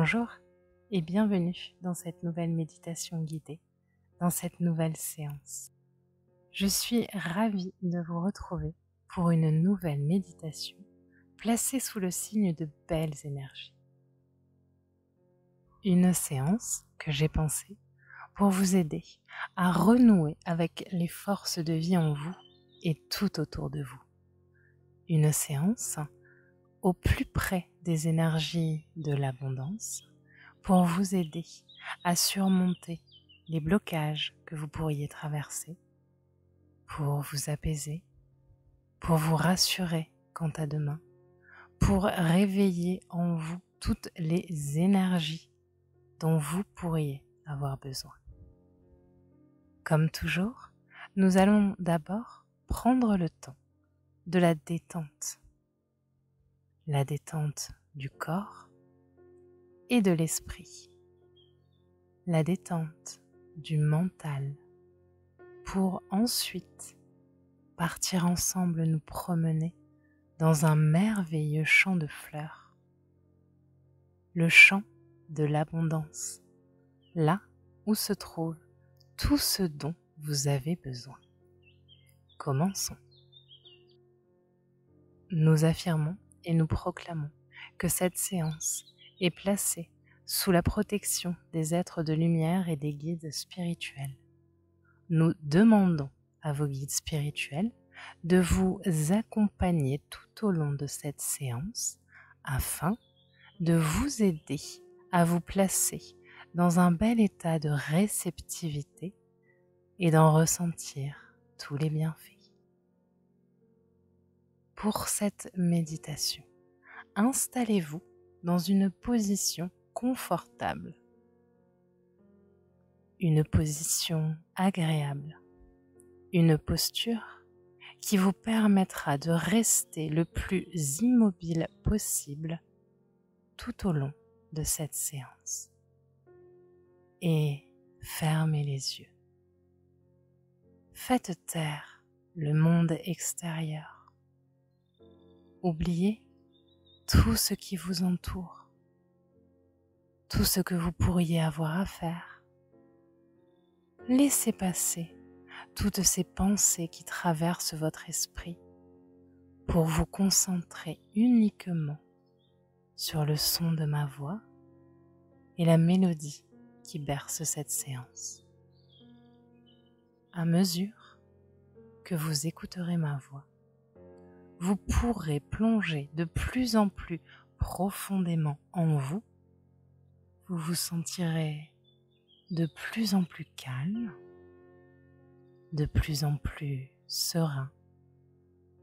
Bonjour et bienvenue dans cette nouvelle méditation guidée, dans cette nouvelle séance. Je suis ravie de vous retrouver pour une nouvelle méditation placée sous le signe de belles énergies. Une séance que j'ai pensée pour vous aider à renouer avec les forces de vie en vous et tout autour de vous. Une séance au plus près des énergies de l'abondance pour vous aider à surmonter les blocages que vous pourriez traverser, pour vous apaiser, pour vous rassurer quant à demain, pour réveiller en vous toutes les énergies dont vous pourriez avoir besoin. Comme toujours, nous allons d'abord prendre le temps de la détente du corps et de l'esprit, la détente du mental, pour ensuite partir ensemble nous promener dans un merveilleux champ de fleurs, le champ de l'abondance, là où se trouve tout ce dont vous avez besoin. Commençons. Nous affirmons et nous proclamons que cette séance est placée sous la protection des êtres de lumière et des guides spirituels. Nous demandons à vos guides spirituels de vous accompagner tout au long de cette séance afin de vous aider à vous placer dans un bel état de réceptivité et d'en ressentir tous les bienfaits. Pour cette méditation, installez-vous dans une position confortable, une position agréable, une posture qui vous permettra de rester le plus immobile possible tout au long de cette séance. Et fermez les yeux. Faites taire le monde extérieur. Oubliez tout ce qui vous entoure, tout ce que vous pourriez avoir à faire. Laissez passer toutes ces pensées qui traversent votre esprit pour vous concentrer uniquement sur le son de ma voix et la mélodie qui berce cette séance. À mesure que vous écouterez ma voix, vous pourrez plonger de plus en plus profondément en vous. Vous vous sentirez de plus en plus calme, de plus en plus serein,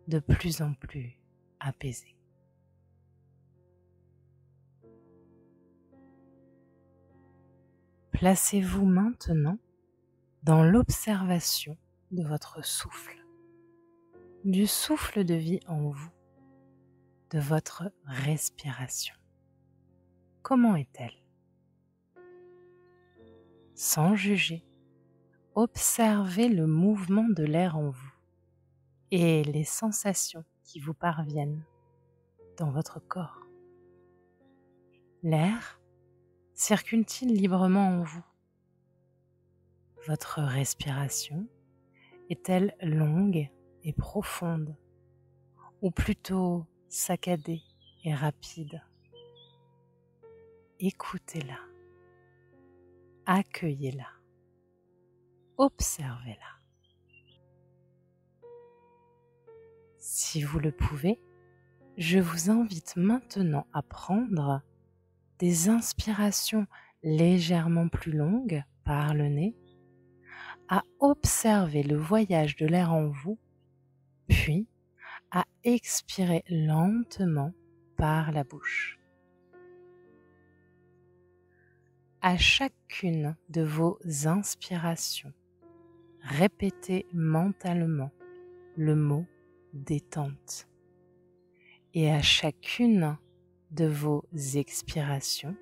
de plus en plus apaisé. Placez-vous maintenant dans l'observation de votre souffle, du souffle de vie en vous, de votre respiration. Comment est-elle? Sans juger, observez le mouvement de l'air en vous et les sensations qui vous parviennent dans votre corps. L'air circule-t-il librement en vous? Votre respiration est-elle longue et profonde, ou plutôt saccadée et rapide? Écoutez-la, accueillez-la, observez-la. Si vous le pouvez, je vous invite maintenant à prendre des inspirations légèrement plus longues par le nez, à observer le voyage de l'air en vous, puis à expirer lentement par la bouche. À chacune de vos inspirations, répétez mentalement le mot détente. Et à chacune de vos expirations,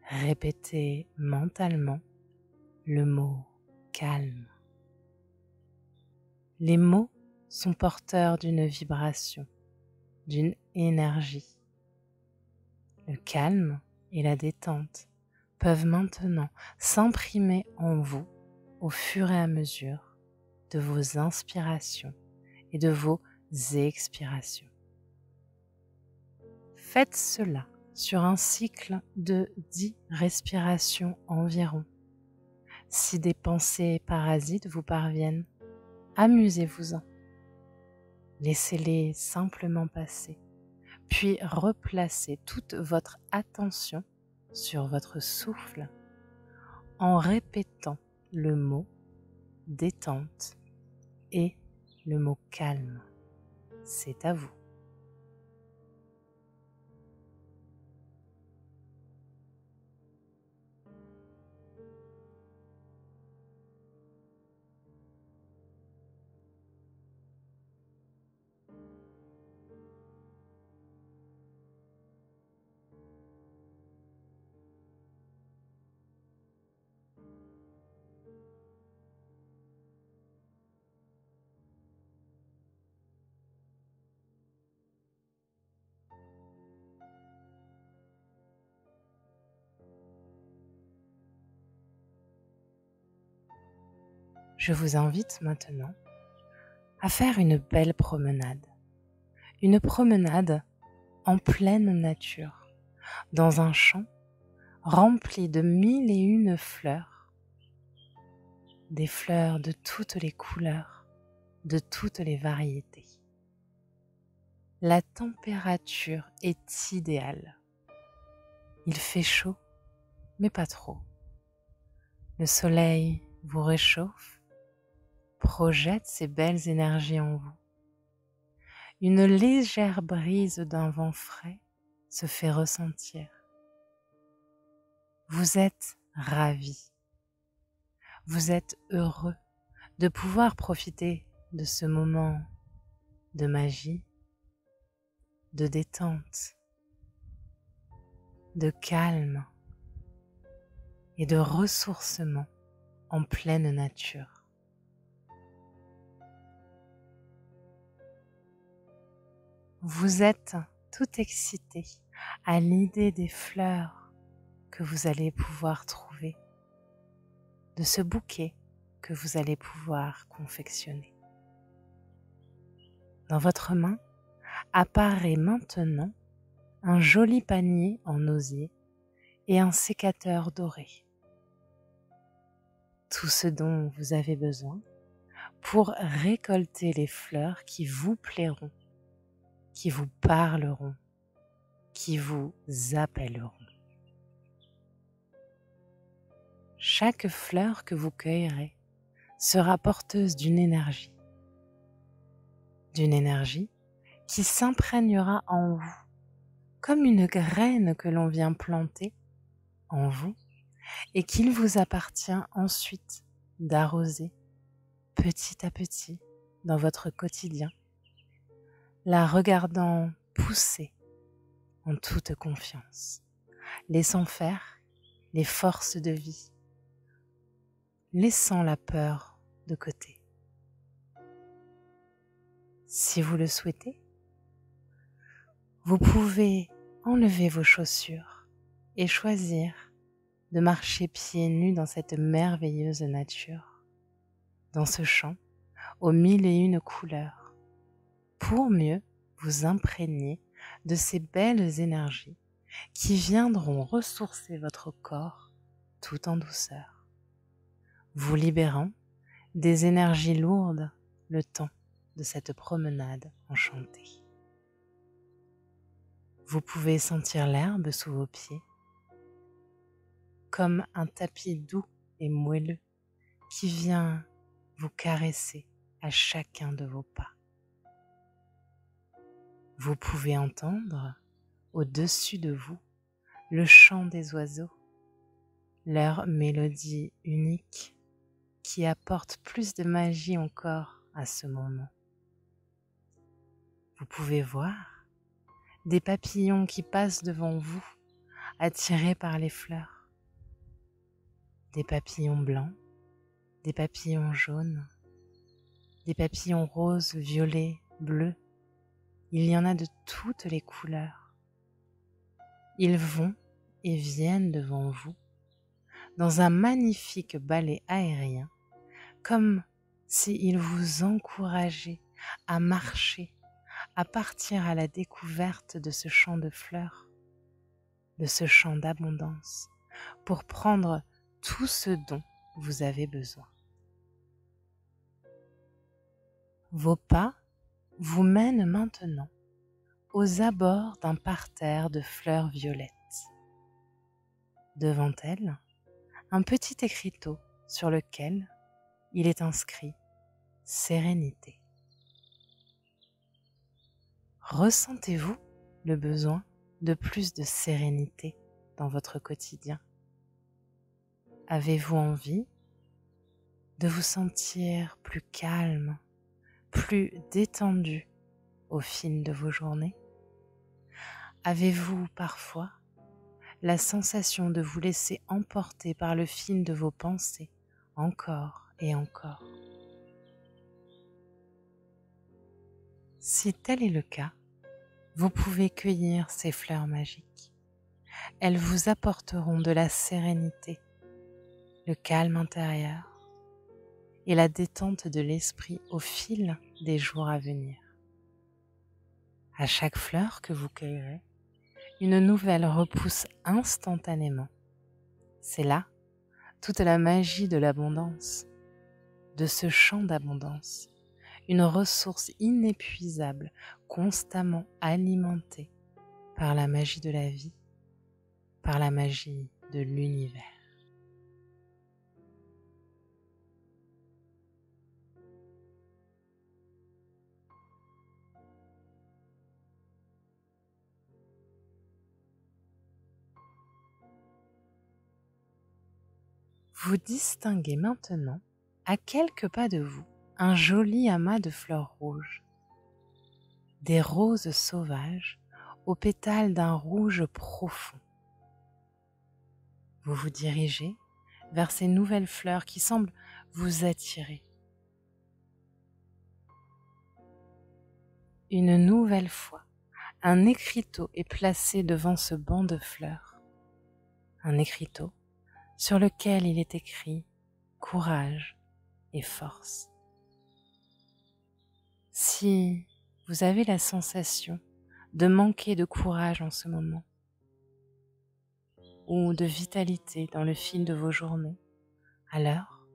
répétez mentalement le mot calme. Les mots sont porteurs d'une vibration, d'une énergie. Le calme et la détente peuvent maintenant s'imprimer en vous au fur et à mesure de vos inspirations et de vos expirations. Faites cela sur un cycle de 10 respirations environ. Si des pensées parasites vous parviennent, amusez-vous-en. Laissez-les simplement passer, puis replacez toute votre attention sur votre souffle en répétant le mot détente et le mot calme. C'est à vous. Je vous invite maintenant à faire une belle promenade. Une promenade en pleine nature, dans un champ rempli de 1001 fleurs, des fleurs de toutes les couleurs, de toutes les variétés. La température est idéale. Il fait chaud, mais pas trop. Le soleil vous réchauffe, projette ses belles énergies en vous. Une légère brise d'un vent frais se fait ressentir. Vous êtes ravis. Vous êtes heureux de pouvoir profiter de ce moment de magie, de détente, de calme et de ressourcement en pleine nature. Vous êtes tout excité à l'idée des fleurs que vous allez pouvoir trouver, de ce bouquet que vous allez pouvoir confectionner. Dans votre main apparaît maintenant un joli panier en osier et un sécateur doré. Tout ce dont vous avez besoin pour récolter les fleurs qui vous plairont, qui vous parleront, qui vous appelleront. Chaque fleur que vous cueillerez sera porteuse d'une énergie qui s'imprégnera en vous, comme une graine que l'on vient planter en vous et qu'il vous appartient ensuite d'arroser petit à petit dans votre quotidien, la regardant pousser en toute confiance, laissant faire les forces de vie, laissant la peur de côté. Si vous le souhaitez, vous pouvez enlever vos chaussures et choisir de marcher pieds nus dans cette merveilleuse nature, dans ce champ aux 1001 couleurs, pour mieux vous imprégner de ces belles énergies qui viendront ressourcer votre corps tout en douceur, vous libérant des énergies lourdes le temps de cette promenade enchantée. Vous pouvez sentir l'herbe sous vos pieds comme un tapis doux et moelleux qui vient vous caresser à chacun de vos pas. Vous pouvez entendre au-dessus de vous le chant des oiseaux, leur mélodie unique qui apporte plus de magie encore à ce moment. Vous pouvez voir des papillons qui passent devant vous, attirés par les fleurs. Des papillons blancs, des papillons jaunes, des papillons roses, violets, bleus. Il y en a de toutes les couleurs. Ils vont et viennent devant vous dans un magnifique balai aérien, comme s'ils vous encourageaient à marcher, à partir à la découverte de ce champ de fleurs, de ce champ d'abondance, pour prendre tout ce dont vous avez besoin. Vos pas vous mènent maintenant aux abords d'un parterre de fleurs violettes. Devant elles, un petit écriteau sur lequel il est inscrit « Sérénité ». Ressentez-vous le besoin de plus de sérénité dans votre quotidien? Avez-vous envie de vous sentir plus calme, plus détendu au fil de vos journées? Avez-vous parfois la sensation de vous laisser emporter par le fil de vos pensées encore et encore? Si tel est le cas, vous pouvez cueillir ces fleurs magiques. Elles vous apporteront de la sérénité, le calme intérieur et la détente de l'esprit au fil des jours à venir. À chaque fleur que vous cueillerez, une nouvelle repousse instantanément. C'est là toute la magie de l'abondance, de ce champ d'abondance, une ressource inépuisable, constamment alimentée par la magie de la vie, par la magie de l'univers. Vous distinguez maintenant, à quelques pas de vous, un joli amas de fleurs rouges, des roses sauvages aux pétales d'un rouge profond. Vous vous dirigez vers ces nouvelles fleurs qui semblent vous attirer. Une nouvelle fois, un écriteau est placé devant ce banc de fleurs. Un écriteau sur lequel il est écrit « Courage et force ». Si vous avez la sensation de manquer de courage en ce moment, ou de vitalité dans le fil de vos journées, alors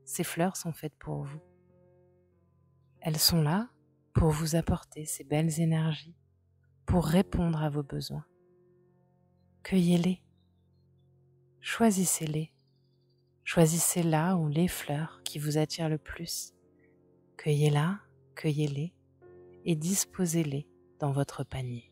ces fleurs sont faites pour vous. Elles sont là pour vous apporter ces belles énergies, pour répondre à vos besoins. Cueillez-les, choisissez-les, choisissez là ou les fleurs qui vous attirent le plus. Cueillez-la, cueillez-les et disposez-les dans votre panier.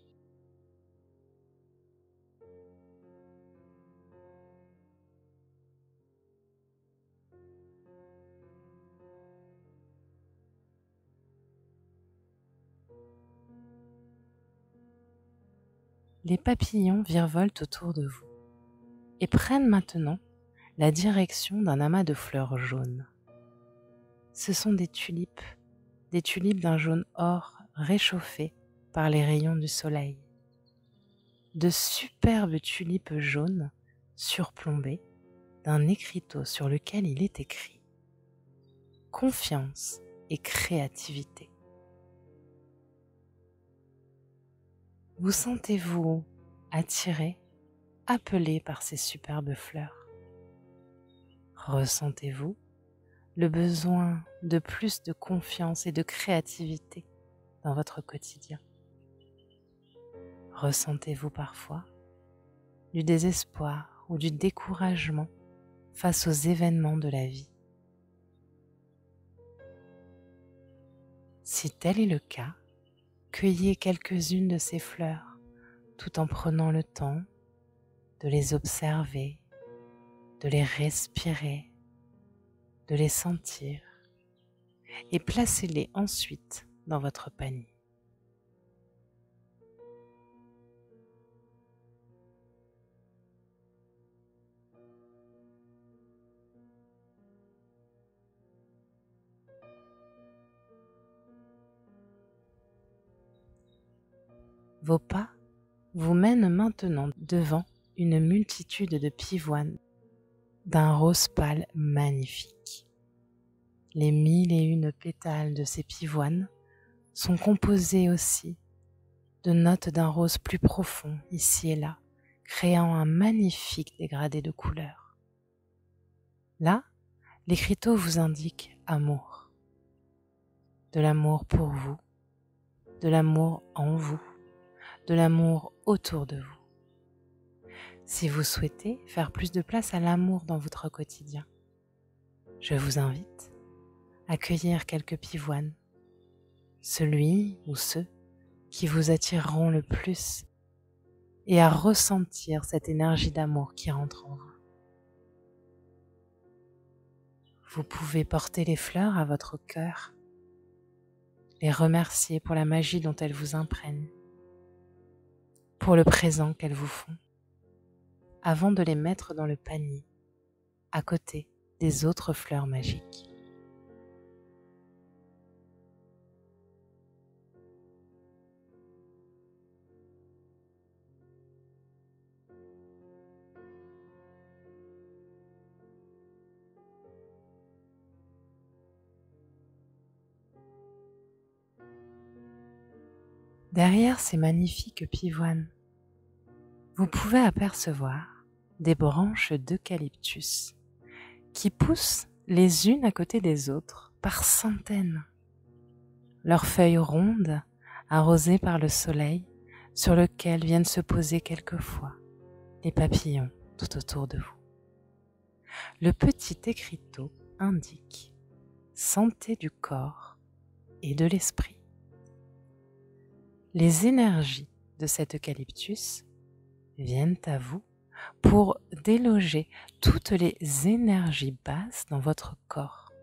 Les papillons virevoltent autour de vous et prennent maintenant la direction d'un amas de fleurs jaunes. Ce sont des tulipes d'un jaune or réchauffé par les rayons du soleil. De superbes tulipes jaunes surplombées d'un écriteau sur lequel il est écrit « Confiance et créativité ». Vous sentez-vous attiré, appelé par ces superbes fleurs? Ressentez-vous le besoin de plus de confiance et de créativité dans votre quotidien? Ressentez-vous parfois du désespoir ou du découragement face aux événements de la vie? Si tel est le cas, cueillez quelques-unes de ces fleurs tout en prenant le temps de les observer, de les respirer, de les sentir et placez-les ensuite dans votre panier. Vos pas vous mènent maintenant devant une multitude de pivoines d'un rose pâle magnifique. Les 1001 pétales de ces pivoines sont composés aussi de notes d'un rose plus profond ici et là, créant un magnifique dégradé de couleurs. Là, l'écriteau vous indique amour. De l'amour pour vous, de l'amour en vous, de l'amour autour de vous. Si vous souhaitez faire plus de place à l'amour dans votre quotidien, je vous invite à cueillir quelques pivoines, celui ou ceux qui vous attireront le plus, et à ressentir cette énergie d'amour qui rentre en vous. Vous pouvez porter les fleurs à votre cœur, les remercier pour la magie dont elles vous imprègnent, pour le présent qu'elles vous font, avant de les mettre dans le panier, à côté des autres fleurs magiques. Derrière ces magnifiques pivoines, vous pouvez apercevoir des branches d'eucalyptus qui poussent les unes à côté des autres par centaines. Leurs feuilles rondes, arrosées par le soleil, sur lequel viennent se poser quelquefois les papillons tout autour de vous. Le petit écriteau indique santé du corps et de l'esprit. Les énergies de cet eucalyptus viennent à vous pour déloger toutes les énergies basses dans votre corps.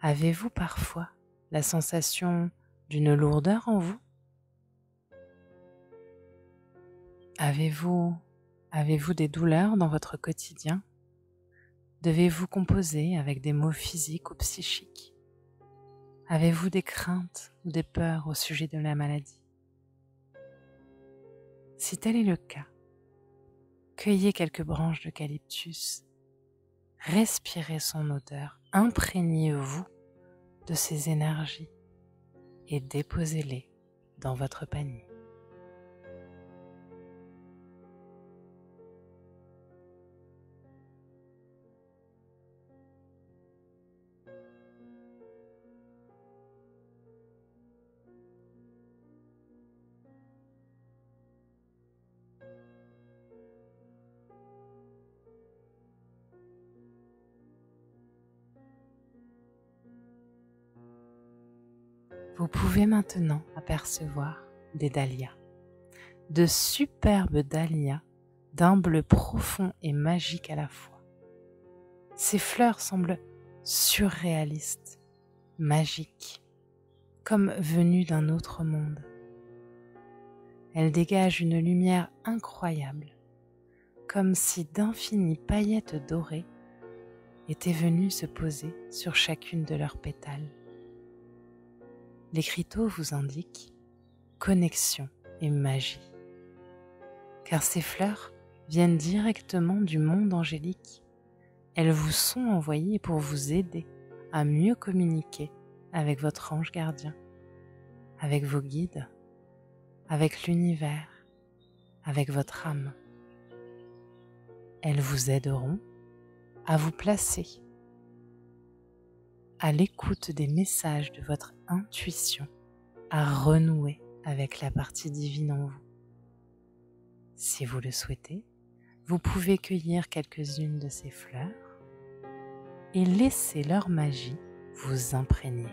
Avez-vous parfois la sensation d'une lourdeur en vous? Avez-vous des douleurs dans votre quotidien? Devez-vous composer avec des maux physiques ou psychiques? Avez-vous des craintes ou des peurs au sujet de la maladie? Si tel est le cas, cueillez quelques branches d'eucalyptus, respirez son odeur, imprégnez-vous de ces énergies et déposez-les dans votre panier. Vous pouvez maintenant apercevoir des dahlias, de superbes dahlias d'un bleu profond et magique à la fois. Ces fleurs semblent surréalistes, magiques, comme venues d'un autre monde. Elles dégagent une lumière incroyable, comme si d'infinies paillettes dorées étaient venues se poser sur chacune de leurs pétales. L'écriteau vous indique connexion et magie, car ces fleurs viennent directement du monde angélique. Elles vous sont envoyées pour vous aider à mieux communiquer avec votre ange gardien, avec vos guides, avec l'univers, avec votre âme. Elles vous aideront à vous placer à l'écoute des messages de votre intuition, à renouer avec la partie divine en vous. Si vous le souhaitez, vous pouvez cueillir quelques-unes de ces fleurs et laisser leur magie vous imprégner.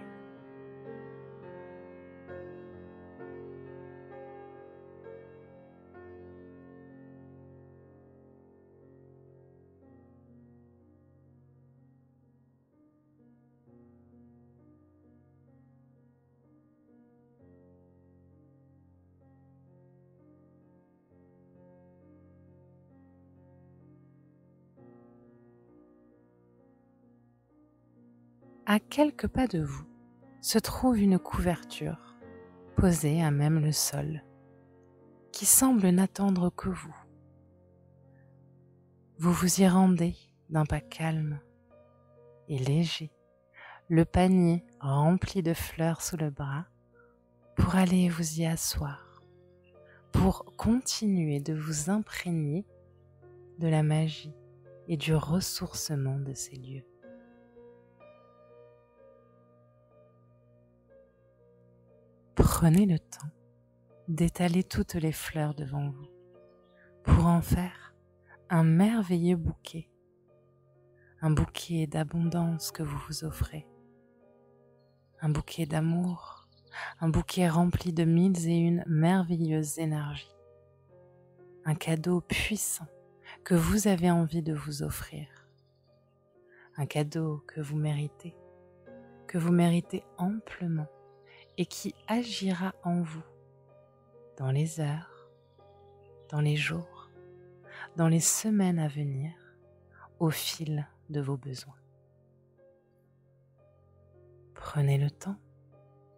À quelques pas de vous se trouve une couverture posée à même le sol qui semble n'attendre que vous Vous vous y rendez d'un pas calme et léger, le panier rempli de fleurs sous le bras, pour aller vous y asseoir, pour continuer de vous imprégner de la magie et du ressourcement de ces lieux. Prenez le temps d'étaler toutes les fleurs devant vous pour en faire un merveilleux bouquet, un bouquet d'abondance que vous vous offrez, un bouquet d'amour, un bouquet rempli de 1001 merveilleuses énergies, un cadeau puissant que vous avez envie de vous offrir, un cadeau que vous méritez amplement et qui agira en vous dans les heures, dans les jours, dans les semaines à venir, au fil de vos besoins. Prenez le temps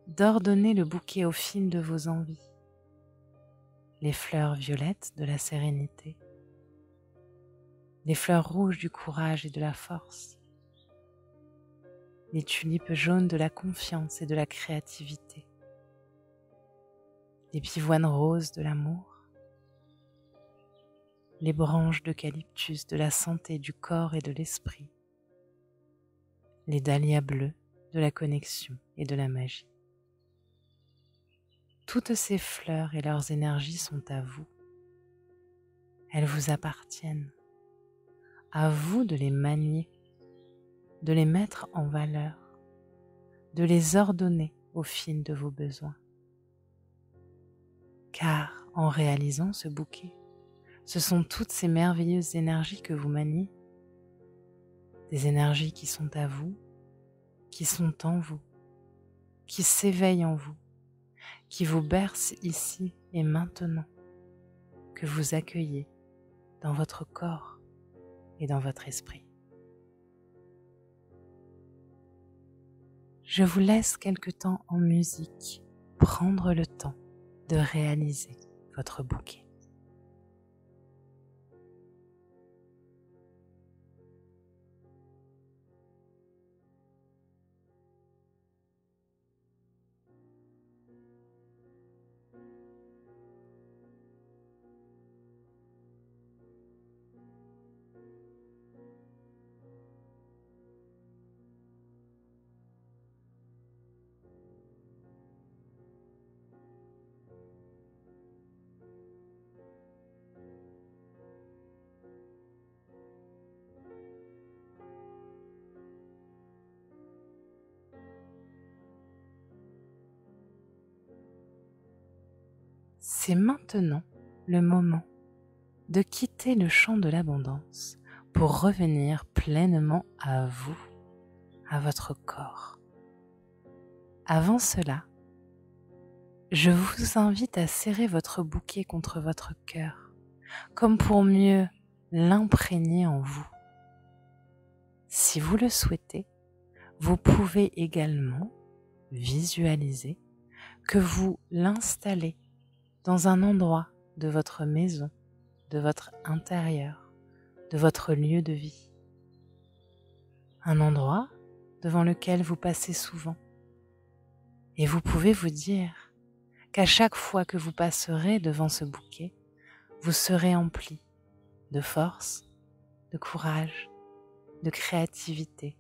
d'ordonner le bouquet au fil de vos envies. Les fleurs violettes de la sérénité, les fleurs rouges du courage et de la force, les tulipes jaunes de la confiance et de la créativité, les pivoines roses de l'amour, les branches d'eucalyptus de la santé du corps et de l'esprit, les dahlias bleus de la connexion et de la magie. Toutes ces fleurs et leurs énergies sont à vous. Elles vous appartiennent. À vous de les manier, de les mettre en valeur, de les ordonner au fil de vos besoins. Car en réalisant ce bouquet, ce sont toutes ces merveilleuses énergies que vous maniez, des énergies qui sont à vous, qui sont en vous, qui s'éveillent en vous, qui vous bercent ici et maintenant, que vous accueillez dans votre corps et dans votre esprit. Je vous laisse quelque temps en musique, prendre le temps de réaliser votre bouquet. C'est maintenant le moment de quitter le champ de l'abondance pour revenir pleinement à vous, à votre corps. Avant cela, je vous invite à serrer votre bouquet contre votre cœur, comme pour mieux l'imprégner en vous. Si vous le souhaitez, vous pouvez également visualiser que vous l'installez dans un endroit de votre maison, de votre intérieur, de votre lieu de vie. Un endroit devant lequel vous passez souvent. Et vous pouvez vous dire qu'à chaque fois que vous passerez devant ce bouquet, vous serez empli de force, de courage, de créativité,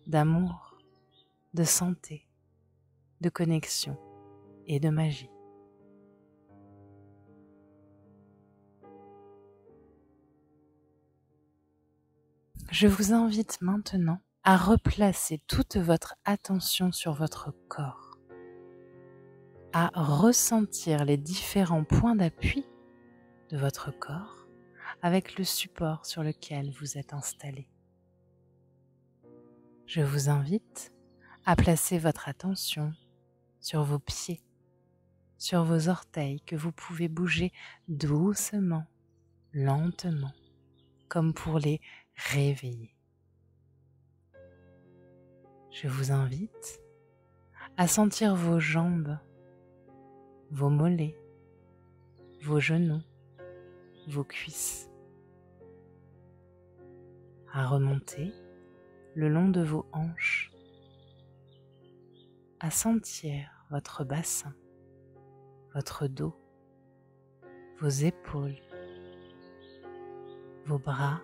d'amour, de santé, de connexion et de magie. Je vous invite maintenant à replacer toute votre attention sur votre corps, à ressentir les différents points d'appui de votre corps avec le support sur lequel vous êtes installé. Je vous invite à placer votre attention sur vos pieds, sur vos orteils que vous pouvez bouger doucement, lentement, comme pour les réveiller. Je vous invite à sentir vos jambes, vos mollets, vos genoux, vos cuisses. à remonter le long de vos hanches, à sentir votre bassin, votre dos, vos épaules, vos bras,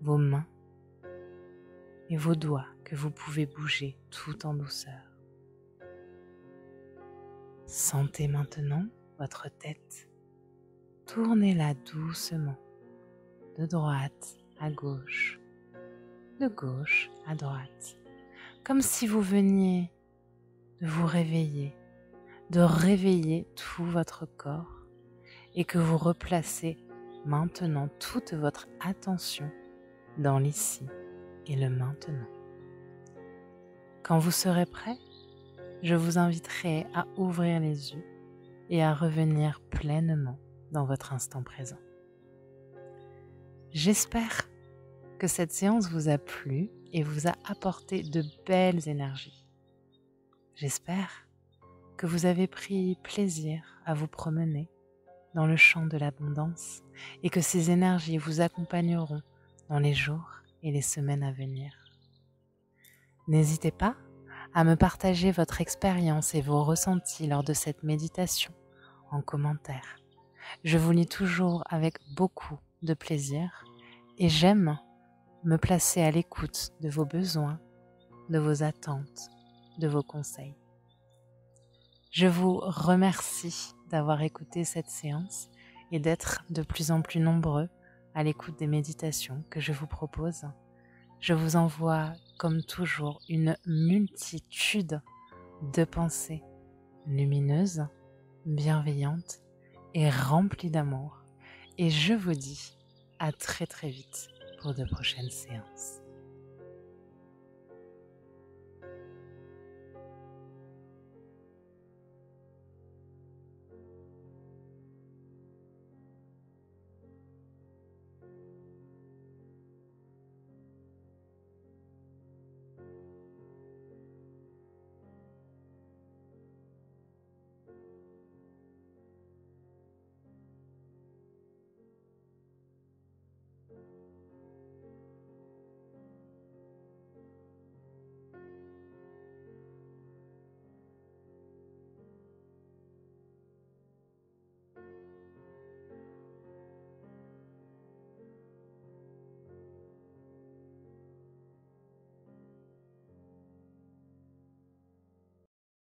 vos mains et vos doigts que vous pouvez bouger tout en douceur. Sentez maintenant votre tête. Tournez-la doucement, de droite à gauche, de gauche à droite, comme si vous veniez de vous réveiller, de réveiller tout votre corps et que vous replacez maintenant toute votre attention dans l'ici et le maintenant. Quand vous serez prêt, je vous inviterai à ouvrir les yeux et à revenir pleinement dans votre instant présent. J'espère que cette séance vous a plu et vous a apporté de belles énergies. J'espère que vous avez pris plaisir à vous promener dans le champ de l'abondance et que ces énergies vous accompagneront dans les jours et les semaines à venir. N'hésitez pas à me partager votre expérience et vos ressentis lors de cette méditation en commentaire. Je vous lis toujours avec beaucoup de plaisir et j'aime me placer à l'écoute de vos besoins, de vos attentes, de vos conseils. Je vous remercie d'avoir écouté cette séance et d'être de plus en plus nombreux à l'écoute des méditations que je vous propose. Je vous envoie, comme toujours, une multitude de pensées lumineuses, bienveillantes et remplies d'amour. Et je vous dis à très très vite pour de prochaines séances.